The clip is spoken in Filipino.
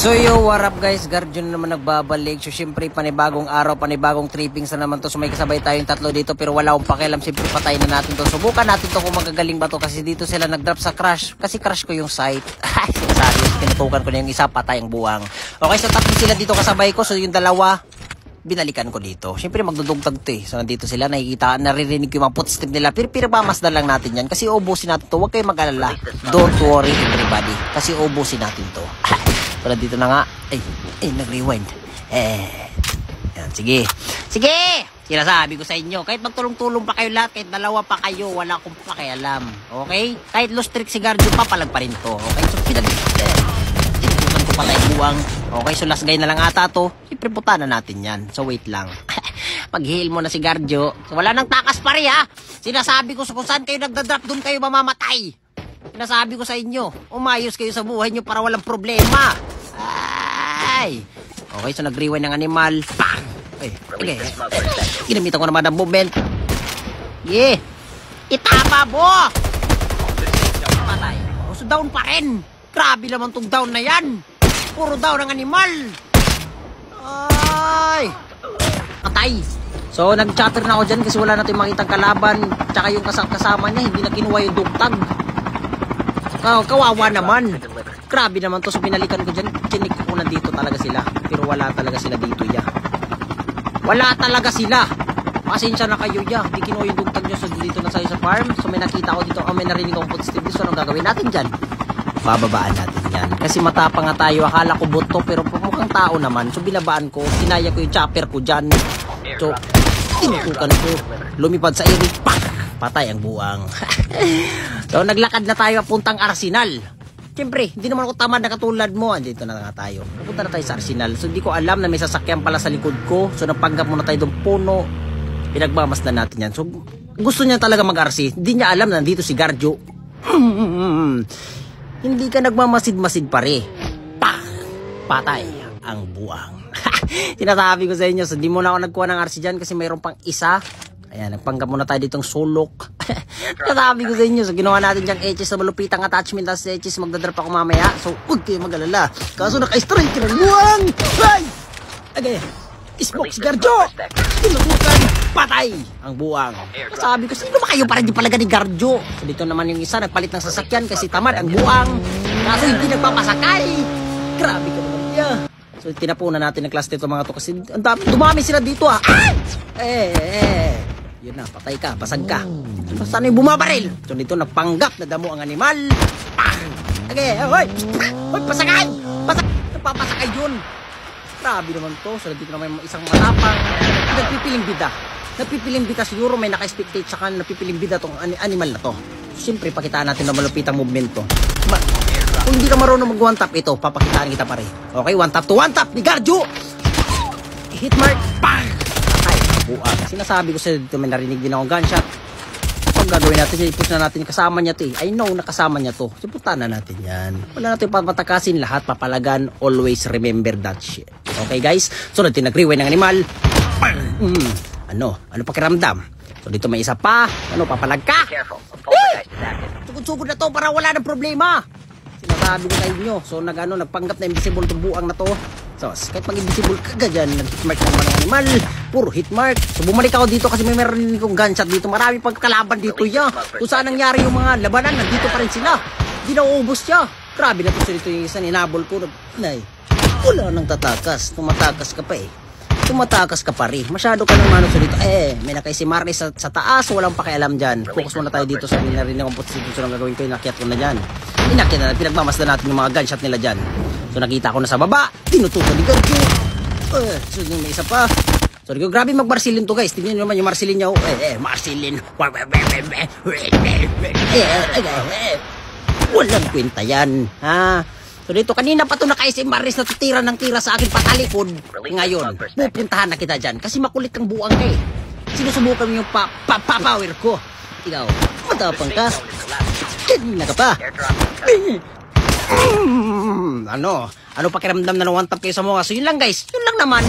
So yo, what up guys? Guardian na naman nagbabalik. So syempre panibagong araw, panibagong trippings na naman to. So may kasabay tayong tatlo dito pero wala akong pakialam. Syempre patayin na natin to. Subukan natin to kung magagaling ba to kasi dito sila nagdrop sa crash. Kasi crash ko yung site. Sinasabi, pinutukan ko na yung isa, patay ang buwang. Okay, so tatlo sila dito kasabay ko. So yung dalawa, binalikan ko dito. Syempre magdudugtag to eh. So nandito sila, nakikita, naririnig ko yung mga footstep nila. Pero mamasdan lang natin yan. Kasi ubusin natin to. Huwag kayong mag-alala. Don't worry everybody. Kasi ubusin natin to. So nandito na nga. Nag-rewind. Yan, sige. Sige! Sinasabi ko sa inyo, kahit magtulong-tulong pa kayo lahat, kahit dalawa pa kayo, wala akong pakialam. Okay? Kahit lost trick si Garjo, papalag pa rin to. Okay? So pinag-iputan ko pala yung buwang. Okay? So last guy na lang ata to. Siyempre puta na natin yan. So wait lang. Mag-heal mo na si Garjo. So wala nang takas pa rin ha. Sinasabi ko kung saan kayo nagdadrop, dun kayo mamamatay. Sinasabi ko sa inyo, umayos kayo sa buhay nyo para walang problema. Ay! Okay, so nag-rewind ng animal. Bang! Okay. Ginamitan ko naman ang movement. Yeah! Itama mo! Patay. So down pa rin. Grabe naman tong down na yan. Puro down ng animal. Ay! Patay. So nag-chatter na ako dyan kasi wala natin makitang kalaban. Tsaka yung kasama niya, hindi na kinuha yung dugtag. Kawawa naman. Grabe naman to. So binalikan ko dyan. Chinik ko nandito talaga sila. Pero wala talaga sila dito ya. Wala talaga sila. Pasensya na kayo ya. Hindi kinuha yung dugtag nyo. So dito na tayo sa farm. So may nakita ko dito. May narinig akong footstep. So anong gagawin natin dyan? Bababaan natin yan. Kasi matapang nga tayo. Akala ko boto. Pero mukhang tao naman. So binabaan ko. Sinaya ko yung chopper ko dyan. So tinutukan ko. Lumipad sa irik. Pak! Patay ang buwang. So naglakad na tayo puntang Arsenal. Siyempre, hindi naman ako tamad na katulad mo. Andito na nga tayo. Pupunta na tayo sa Arsenal. So hindi ko alam na may sasakyan pala sa likod ko. So napanggap muna tayo doon puno. Pinagmamasdan natin yan. So gusto niya talaga mag-RC. Hindi niya alam na nandito si Garjo. Hindi ka nagmamasid-masid pare. Patay ang buwang. Sinasabi ko sa inyo. So hindi muna ako nagkuha ng RC dyan kasi mayroon pang isa. Ayan, nagpanggap muna tayo ditong sulok. Sabi ko sa inyo, so ginawa natin dyang edges na malupitang attachment as edges, magdadrop ako mamaya. So, huwag kayo mag-alala. Kaso naka-strike ka ng buwang! Ay! Okay, smoke si Garjo! Tinutukan, patay ang buwang. Sabi ko, sino ba kayo para di palaga ni Garjo? So, dito naman yung isa, nagpalit ng sasakyan kasi tamad ang buwang. Kaso hindi nagpapasakay. Grabe ka naman. Yeah. So, tinapunan natin ang class dito mga to kasi dumami sila dito ah. Ay! Yun na, patay ka, basag ka. So, saan yung bumabaril? So dito napanggap na damo ang animal. Okay, hoy! Hoy, pasakay! Nagpapasakay yun. Grabe naman to. So dito naman isang matapang. Nagpipiling bida. Nagpipiling bida siguro may naka-spectate sa kan. Nagpipiling bida tong animal na to. So, siyempre, pakitaan natin na malupit ang movement to. Kung hindi ka marunong mag-one tap ito, papakitaan kita pare. Okay, one tap to one tap ni Garjo! Hit mark! Bang! Buwang. Sinasabi ko sa dito, may narinig din akong gunshot. So gagawin natin, i-push na natin kasama niya to eh. I know na kasama niya to. So punta na natin yan. Wala natin papatakasin lahat, papalagan. Always remember that shit. Okay guys? So natin nag-rewind ng animal. Ano pakiramdam? So dito may isa pa. Ano, papalag ka? Sugod-sugod na to para wala ng problema. Sinasabi ko sa inyo. So nagpanggap na invisible itong buwang na to. So, kahit mag-invisible ka dyan, nag-hitmark naman ng animal. Puro hitmark. So, bumalik ako dito kasi may meron kong gunshot dito. Marami pang kalaban dito, ya. Kung saan nangyari yung mga labanan, nandito pa rin sila. Hindi na uubos siya. Grabe na to dito yung isa, ninabol ko. Nay, wala nang tatakas. Tumatakas ka pa eh. Tumatakas ka pa rin. Masyado ka ng mano sa dito. May nakay si Marley sa taas. Walang pakialam dyan. Focus muna tayo dito sa narinig ng position. So, ang gagawin ko, inakyat ko na dyan. Inakyat na, pinagmamasdan natin yung mga gunshot nila dyan. So nakita ko na sa baba, tinutukan ni Garjo. So may isa pa. So grabe mag-Marsilin to guys. Tingnan nyo naman yung Marsilin niya. Marsilin. Walang kwenta yan. Ha? So dito kanina pa to naka-SM Maris na tira ng tira sa akin patalikod. Ngayon, pupuntahan na kita dyan. Kasi makulit kang buwang ka eh. Sinusubukan mo yung power ko. Ikaw, matapang ka. Kanina ka pa. Ano pakiramdam na one tap kayo sa mga. So yun lang guys, yun lang naman.